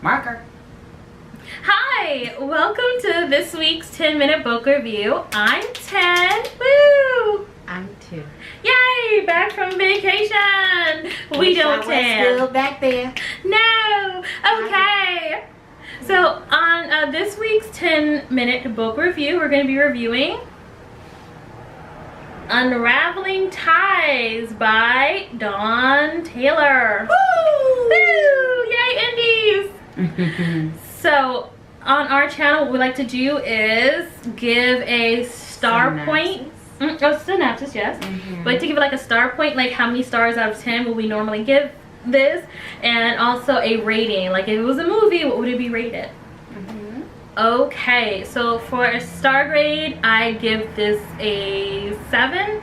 Marker. Hi, welcome to this week's 10-minute book review. I'm 10. Woo! I'm 2. Yay! Back from vacation. We don't tan. Still back there. No. Okay. So on this week's 10-minute book review, we're going to be reviewing Unraveling Ties by Dawn Taylor. Woo! Woo! Yay, indies! So on our channel, what we like to do is give a star point. Synopsis, yes. We like to give it like a star point, like how many stars out of 10 will we normally give this, and also a rating, like if it was a movie, what would it be rated? Okay, so for a star grade, I give this a 7.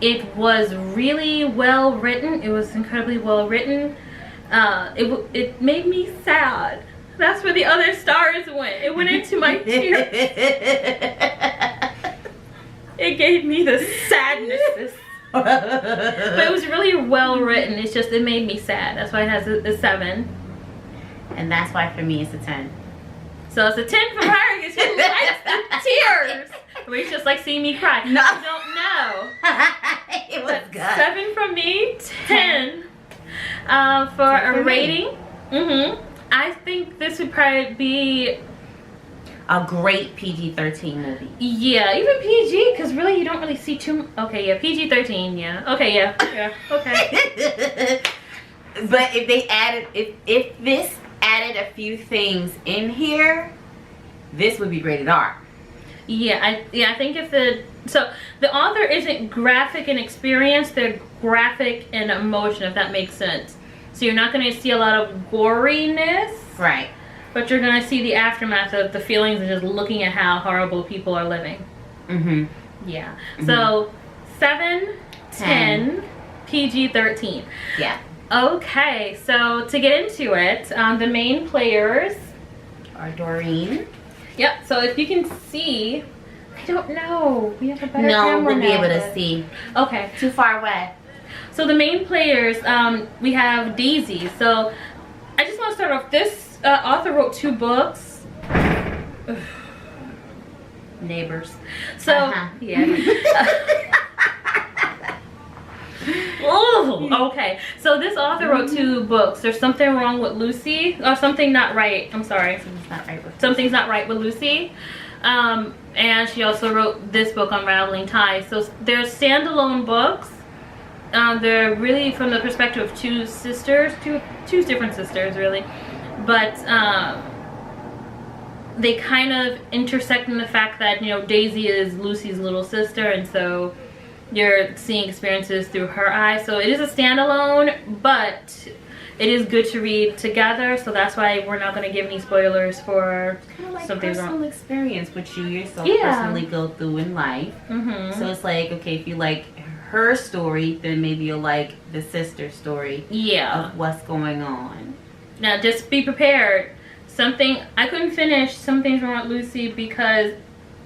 It was really well written. It was incredibly well written. It made me sad. That's where the other stars went. It went into my tears. It gave me the sadness. But it was really well written. It's just, it made me sad. That's why it has a 7. And that's why for me it's a 10. So it's a 10 from her because she likes the tears. We just like seeing me cry. No. I don't know. It was good. 7 from me, 10 for a rating. I think this would probably be a great PG-13 movie. Yeah, even PG, because really you don't really see too. Okay, yeah, PG-13, yeah. Okay, yeah, okay. But if they added, if this added a few things in here, this would be rated R. Yeah, I think if the author isn't graphic in experience, they're graphic in emotion, if that makes sense. So you're not going to see a lot of goriness, right? But you're going to see the aftermath of the feelings and just looking at how horrible people are living. Yeah. So 7, 10, PG-13. Yeah. Okay, so to get into it, the main players are Doreen. Yep, so if you can see, I don't know. We have a better camera we'll be now, able to see. Okay. Too far away. So the main players, we have Daisy. So I just want to start off. This author wrote 2 books. Neighbors. So, yeah. Oh, okay. So this author wrote 2 books. There's Something Wrong with Lucy, or Something Not Right. I'm sorry. Something's Not Right with Lucy. And she also wrote this book, Unraveling Ties. So they're standalone books. They're really from the perspective of 2 sisters, two different sisters, really. But they kind of intersect in the fact that, you know, Daisy is Lucy's little sister, and so you're seeing experiences through her eyes. So it is a standalone, but it is good to read together. So that's why we're not going to give any spoilers for kind of like Something personal Wrong. Experience, which you yourself personally go through in life. So it's like, okay, if you like her story, then maybe you'll like the sister story. Yeah. Of what's going on. Now just be prepared. I couldn't finish Something's Wrong with Lucy because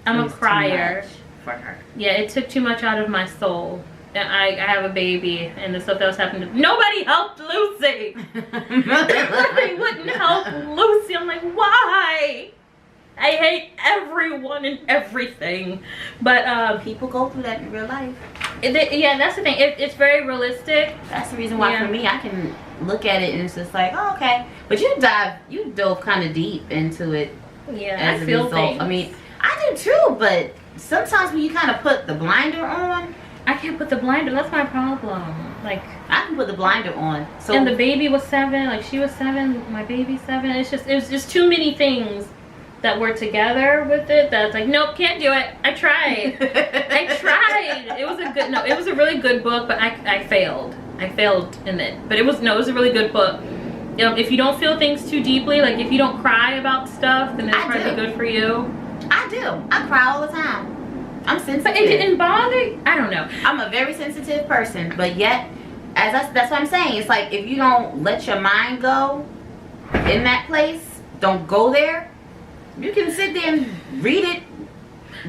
I'm a crier. For her. Yeah, it took too much out of my soul. I have a baby, and the stuff that was happening. Nobody helped Lucy. Nobody wouldn't help Lucy. I'm like, why? I hate everyone and everything. But people go through that in real life. Yeah, that's the thing. It's very realistic. That's the reason why for me, I can look at it and it's just like, oh, okay. But you dove kind of deep into it. Yeah, I feel things. I mean, I do too, but sometimes when you kind of put the blinder on, I can't put the blinder. That's my problem. Like, I can put the blinder on. So and the baby was 7. Like, she was 7. My baby's 7. It was just too many things that were together with it. That's like, nope, can't do it. I tried. I tried. It was a really good book, but I failed. I failed in it. But it was a really good book. You know, if you don't feel things too deeply, like if you don't cry about stuff, then it's probably good for you. I do. I cry all the time. I'm sensitive. But it didn't bother you? I don't know. I'm a very sensitive person, but yet, that's what I'm saying. It's like if you don't let your mind go in that place, don't go there. You can sit there and read it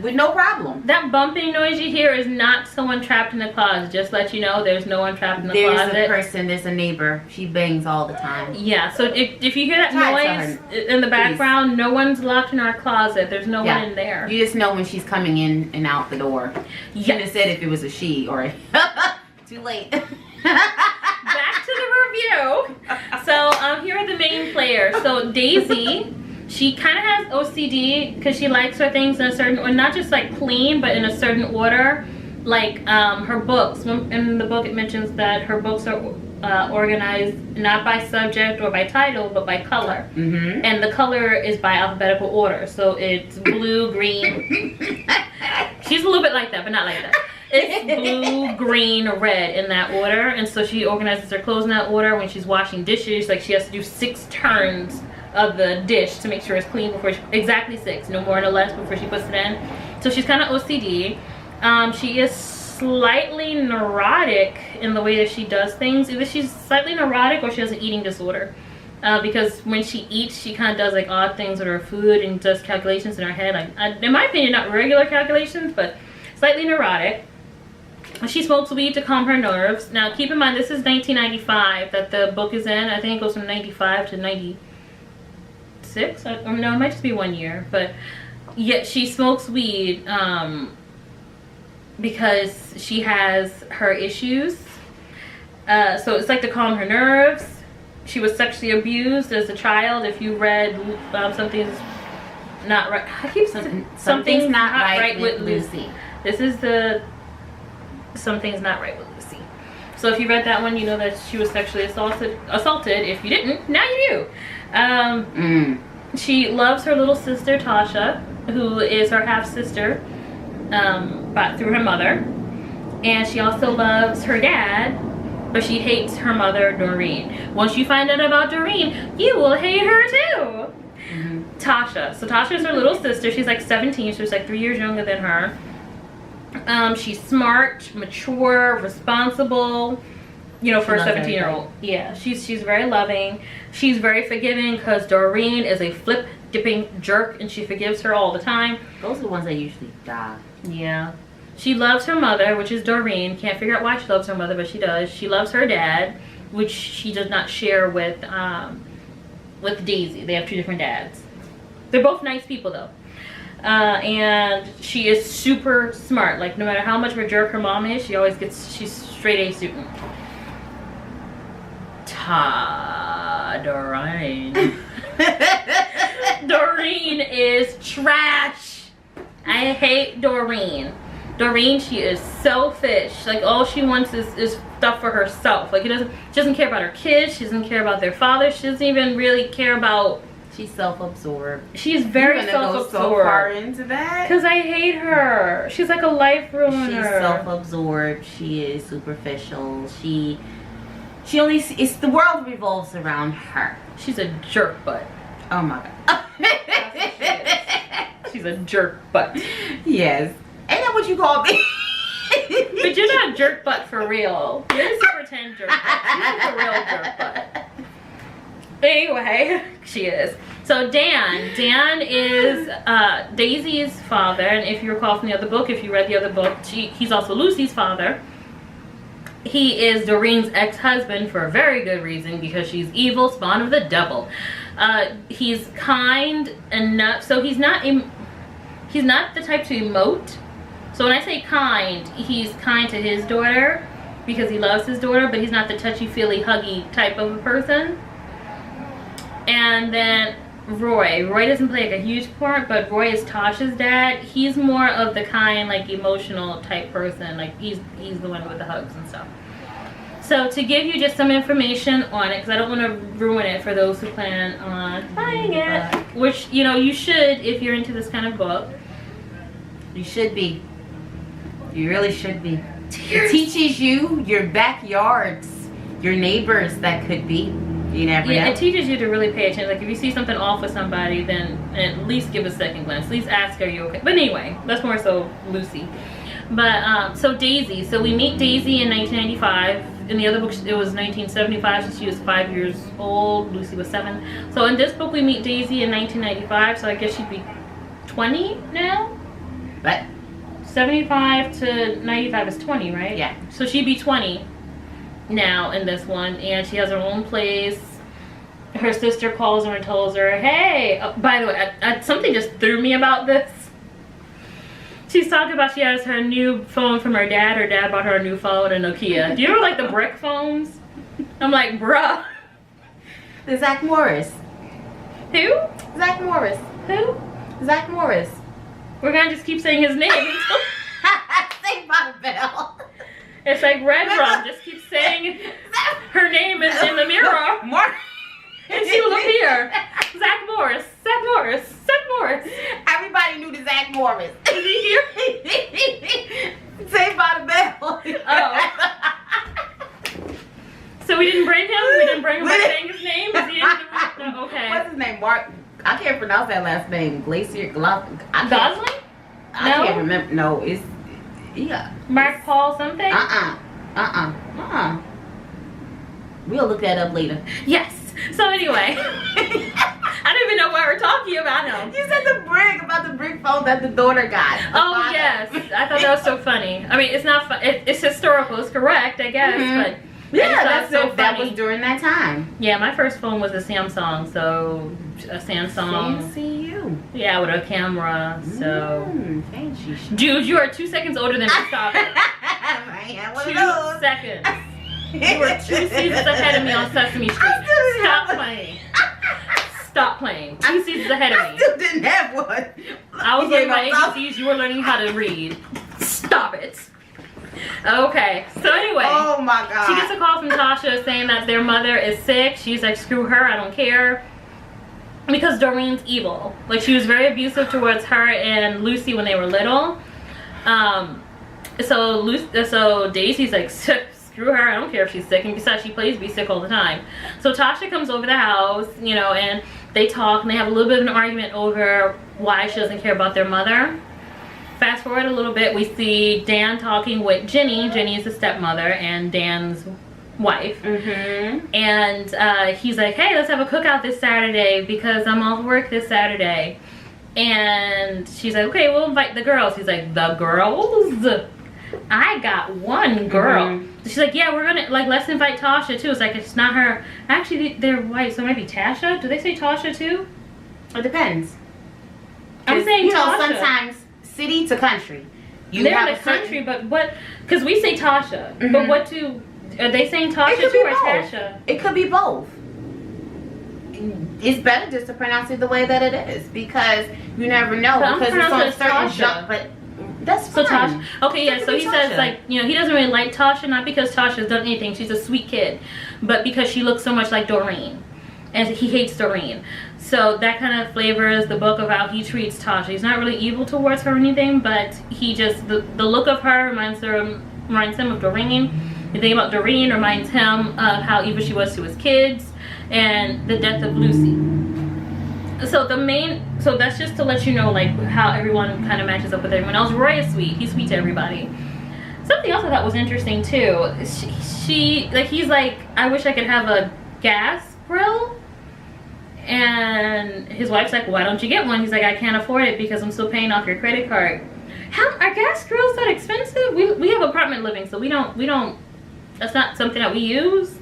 with no problem. That bumping noise you hear is not someone trapped in the closet. Just let you know, there's no one trapped in the closet. There's a person, there's a neighbor. She bangs all the time. Yeah, so if you hear that noise in the background, no one's locked in our closet. There's no one in there. You just know when she's coming in and out the door. You should have said if it was a she or a... Too late. Back to the review. So here are the main players. So Daisy, she kind of has OCD because she likes her things in a certain, or not just like clean, but in a certain order. Like her books. In the book it mentions that her books are organized not by subject or by title, but by color. And the color is by alphabetical order. So it's blue, green. She's a little bit like that, but not like that. It's blue, green, red in that order. And so she organizes her clothes in that order. When she's washing dishes, like she has to do 6 turns of the dish to make sure it's clean before she, exactly 6, no more no less, before she puts it in. So she's kind of OCD. She is slightly neurotic in the way that she does things. Either she's slightly neurotic or she has an eating disorder. Because when she eats, she kind of does like odd things with her food and does calculations in her head. Like, in my opinion, not regular calculations, but slightly neurotic. She smokes weed to calm her nerves. Now, keep in mind, this is 1995 that the book is in. I think it goes from 95 to 96. Or no, it might just be 1 year. But yet she smokes weed because she has her issues. So it's like to calm her nerves. She was sexually abused as a child. If you read Something's Not Right. I keep Something's Not Right with Lucy. This is the Something's Not Right with Lucy. So if you read that one, you know that she was sexually assaulted. If you didn't, now you do. She loves her little sister Tasha, who is her half sister, but through her mother. And she also loves her dad, but she hates her mother Doreen. Once you find out about Doreen, you will hate her too. Tasha. So Tasha is her little sister. She's like 17. She's like 3 years younger than her. She's smart, mature, responsible, you know, for a 17-year-old. Yeah, she's very loving. She's very forgiving because Doreen is a flip-dipping jerk and she forgives her all the time. Those are the ones that usually die. Yeah. She loves her mother, which is Doreen. Can't figure out why she loves her mother, but she does. She loves her dad, which she does not share with Daisy. They have 2 different dads. They're both nice people, though. And she is super smart. Like, no matter how much of a jerk her mom is, she's straight A student. Doreen. Doreen is trash. I hate Doreen. Doreen, she is selfish. Like, all she wants is stuff for herself. Like, she doesn't care about her kids. She doesn't care about their father. She doesn't even really care about... She's self-absorbed. She's very self-absorbed. So far into that? Because I hate her. She's like a life ruiner. She's self-absorbed. She is superficial. She only... It's the world revolves around her. She's a jerk butt. Oh my god. She's a jerk butt. Yes. Ain't that what you call me? But you're not a jerk butt for real. You're just a pretend jerk butt. She's a real jerk butt. Anyway, she is. So Dan is Daisy's father, and if you recall from the other book, if you read the other book, he's also Lucy's father. He is Doreen's ex-husband for a very good reason, because she's evil, spawn of the devil. He's kind enough, so he's not the type to emote. So when I say kind, he's kind to his daughter because he loves his daughter, but he's not the touchy-feely, huggy type of a person. And then Roy doesn't play like a huge part, but Roy is Tasha's dad. He's more of the kind, like, emotional type person. Like, he's the one with the hugs and stuff. So to give you just some information on it, because I don't want to ruin it for those who plan on buying it, which, you know, you should if you're into this kind of book. You should be. You really should be. It teaches you your backyards, your neighbors that could be. You never know. It teaches you to really pay attention. Like, if you see something off with somebody, then at least give a second glance. At least ask, are you okay? But anyway, that's more so Lucy. But, so Daisy. So we meet Daisy in 1995. In the other book, it was 1975, so she was 5 years old. Lucy was 7. So in this book, we meet Daisy in 1995, so I guess she'd be 20 now? But 75 to 95 is 20, right? Yeah. So she'd be 20 now in this one, and she has her own place. Her sister calls her and tells her, hey, oh, by the way, something just threw me about this. She's talking about she has her new phone from her dad. Her dad bought her a new phone, a Nokia. Do you ever like the brick phones? I'm like, bruh. The Zach Morris. Who? Zach Morris. Who? Zach Morris. We're gonna just keep saying his name. Saved by the Bell. It's like Red Rum. Just keep saying her name in the mirror. And she will appear. Zach Morris. Zach Morris. Zach Morris. Everybody knew the Zach Morris. Is he here? Saved by the Bell. Oh. So we didn't bring him? We didn't bring him by saying his name? Is he in the room? No, okay. What's his name? Mark. I can't pronounce that last name. Gosling? I can't remember. No, it's yeah. Mark Paul something? We'll look that up later. Yes. So anyway, I don't even know what we're talking about now. You said the brick phone that the daughter got. Oh yes, I thought that was so funny. I mean, it's not fun. It's historical. It's correct, I guess, but. Yeah, that's so funny. That was during that time. Yeah, my first phone was a Samsung, so a Samsung. CU. Yeah, with a camera. So. Fancy. Dude, you are 2 seconds older than me. Stop it. Man, 2 seconds. You were 2 seasons ahead of me on Sesame Street. Stop playing. Stop playing. 2 seasons ahead of me. I still didn't have one. I was learning my ABCs. You were learning how to read. Stop it. Okay, so anyway. Oh my God. She gets a call from Tasha saying that their mother is sick. She's like, screw her, I don't care. Because Doreen's evil. Like, she was very abusive towards her and Lucy when they were little. So Daisy's like, screw her, I don't care if she's sick. And besides, she plays be sick all the time. So Tasha comes over the house, you know, and they talk and they have a little bit of an argument over why she doesn't care about their mother. Fast forward a little bit, we see Dan talking with Jenny. Jenny is the stepmother and Dan's wife. And he's like, hey, let's have a cookout this Saturday because I'm off work this Saturday. And she's like, okay, we'll invite the girls. He's like, the girls? I got one girl. She's like, yeah, we're gonna, like, let's invite Tasha too. It's like, it's not her. Actually, they're white, so it might be Tasha. Do they say Tasha too? It depends. I'm saying you know, Tasha. sometimes city to country. They're in the country, but what? Because we say Tasha, but what do? Are they saying Tasha too or Tasha? It could be both. It's better just to pronounce it the way that it is because you never know. But because it's on certain Tasha. but that's So fine. Tasha. Okay, yeah. So he says like, you know, he doesn't really like Tasha, not because Tasha's done anything. She's a sweet kid, but because she looks so much like Doreen, and he hates Doreen. So that kind of flavors the book of how he treats Tasha. He's not really evil towards her or anything, but he just, the look of her reminds him of Doreen. The thing about Doreen reminds him of how evil she was to his kids and the death of Lucy. So so that's just to let you know like how everyone kind of matches up with everyone else. Roy is sweet. He's sweet to everybody. Something else I thought was interesting too. He's like, I wish I could have a gas grill. And his wife's like, why don't you get one? He's like, I can't afford it because I'm still paying off your credit card. Are gas grills that expensive? We have apartment living, so we don't, that's not something that we use.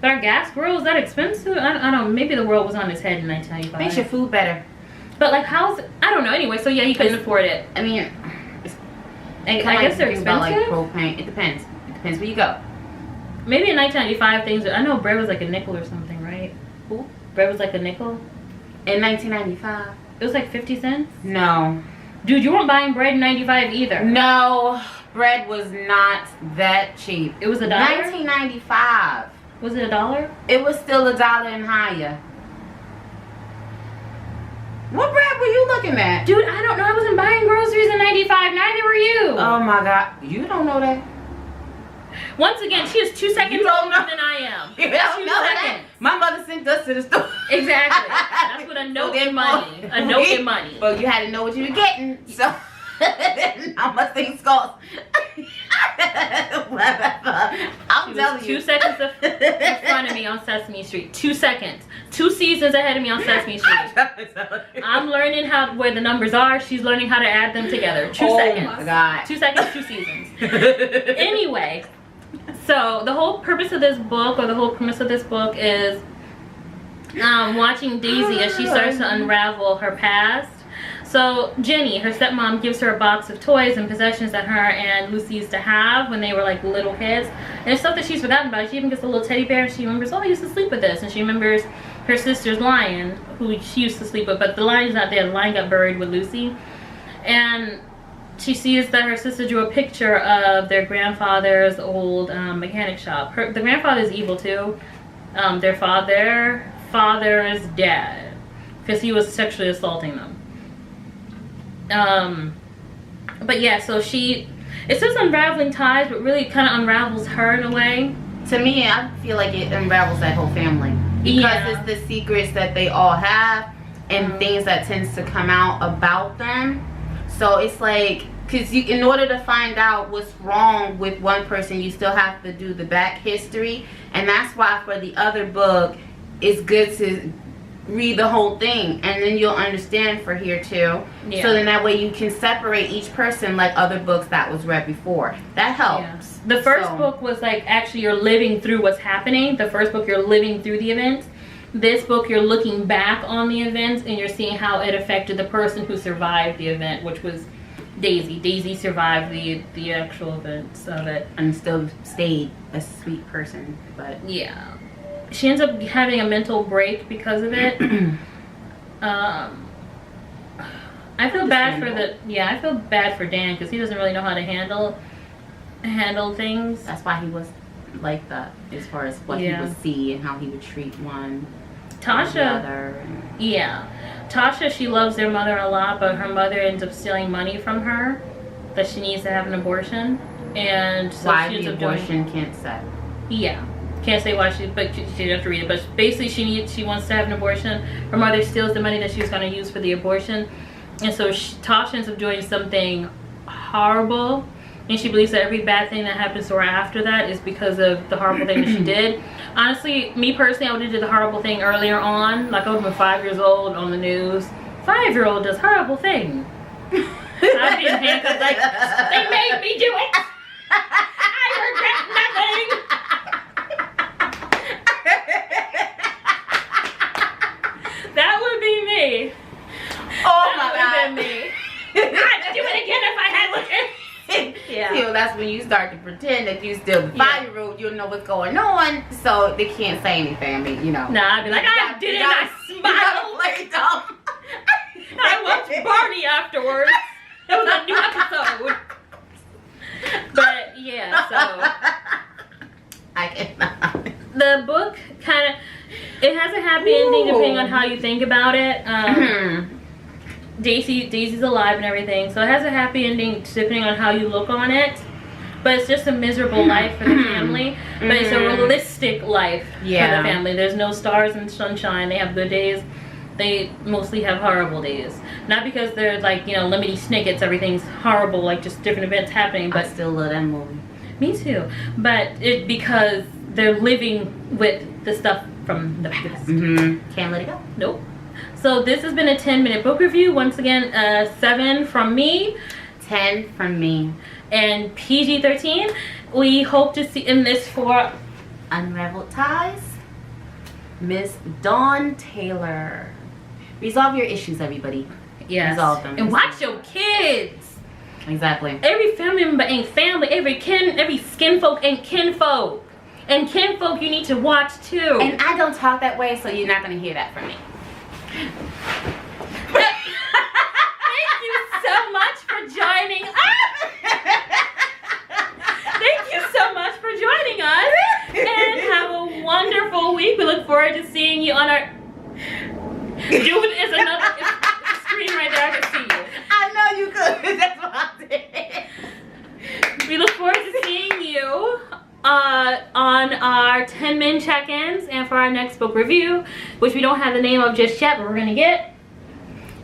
But are gas grills that expensive? I don't know, maybe the world was on his head in 1995. Makes your food better. But like, how's it? I don't know. Anyway, so yeah, he couldn't afford it. I mean, I guess they're expensive. Like propane. It depends. It depends where you go. Maybe in 1995 things, I know bread was like a nickel or something, right? Who? Bread was like a nickel. In 1995. It was like 50 cents? No. Dude, you weren't buying bread in 95 either. No, bread was not that cheap. It was $1? 1995. Was it $1? It was still $1 and higher. What bread were you looking at? Dude, I don't know. I wasn't buying groceries in 95. Neither were you. Oh my God. You don't know that. Once again, she is 2 seconds older than I am. You don't know that. My mother sent us to the store. Exactly. That's what a note in money. A note in money. But you had to know what you were getting. So, how much things cost. Whatever. I'm telling you. 2 seconds in front of me on Sesame Street. 2 seconds. 2 seasons ahead of me on Sesame Street. I'm learning where the numbers are. She's learning how to add them together. 2 seconds. Oh my God. 2 seconds, 2 seasons. Anyway, so the whole purpose of this book, or the whole premise of this book, is watching Daisy as she starts to unravel her past. So Jenny, her stepmom, gives her a box of toys and possessions that her and Lucy used to have when they were like little kids. And it's stuff that she's forgotten about. She even gets a little teddy bear. She remembers, oh, I used to sleep with this. And she remembers her sister's lion, who she used to sleep with. But the lion's not there. The lion got buried with Lucy. And she sees that her sister drew a picture of their grandfather's old mechanic shop. The grandfather is evil too. Their father's dad, because he was sexually assaulting them. But yeah, so it says unraveling ties, but really kind of unravels her in a way. To me, I feel like it unravels that whole family, because it's the secrets that they all have and things that tends to come out about them. So it's like, because in order to find out what's wrong with one person, you still have to do the back history. And that's why for the other book, it's good to read the whole thing, and then you'll understand for here too. So then that way you can separate each person, like other books that was read before. That helps. The first book was like, actually you're living through what's happening. The first book, you're living through the events. This book, you're looking back on the events and you're seeing how it affected the person who survived the event, which was Daisy. Daisy survived the actual events of it and still stayed a sweet person. But yeah, she ends up having a mental break because of it. I feel bad for I feel bad for Dan, because he doesn't really know how to handle things. That's why he was like that, as far as what he would see and how he would treat one. Tasha, Tasha, she loves their mother a lot, but her mother ends up stealing money from her that she needs to have an abortion, and so why she ends the up abortion can't say. Can't say why but she'd have to read it. But basically, she wants to have an abortion. Her mother steals the money that she was going to use for the abortion, and so Tasha ends up doing something horrible, and she believes that every bad thing that happens to her after that is because of the horrible thing that she did. Honestly, me personally, I would have did the horrible thing earlier on. Like, I would have been 5 years old on the news. 5-year-old does horrible thing. I'd be in handcuffs like, they made me do it. I regret nothing. That would be me. Oh my God. That would have been me. I'd do it again if I had one. So that's when you start to pretend that you still the 5-year-old. You don't know what's going on, so they can't say anything. I mean, you know. Nah, I'd be like, I did it. I smiled. Play dumb. I watched Barney afterwards. It was a new episode. But yeah, so I cannot. the book it has a happy ending depending on how you think about it. Daisy's alive and everything, so it has a happy ending depending on how you look on it. But it's just a miserable life for the family. But it's a realistic life for the family. There's no stars and sunshine. They have good days. They mostly have horrible days. Not because they're like, you know, lemony snickets, everything's horrible, like just different events happening. But I still love that movie. Me too. But because they're living with the stuff from the past. Can't let it go. Nope. So this has been a 10-minute book review. Once again, 7 from me. 10 from me. And PG-13. We hope to see in this for Unraveled Ties, Miss Dawn Taylor. Resolve your issues, everybody. Yes. Resolve them. And watch your kids. Exactly. Every family member ain't family. Every skinfolk ain't kinfolk. And kinfolk you need to watch too. And I don't talk that way, so you're not going to hear that from me. Thank you so much for joining us. Thank you so much for joining us. And have a wonderful week. We look forward to seeing you on our... Dude is another... It's a screen right there. I can see you. I know you could. That's what I did. We look forward to seeing you on our 10-min check-ins and for our next book review, which we don't have the name of just yet, but we're gonna get.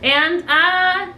And bye.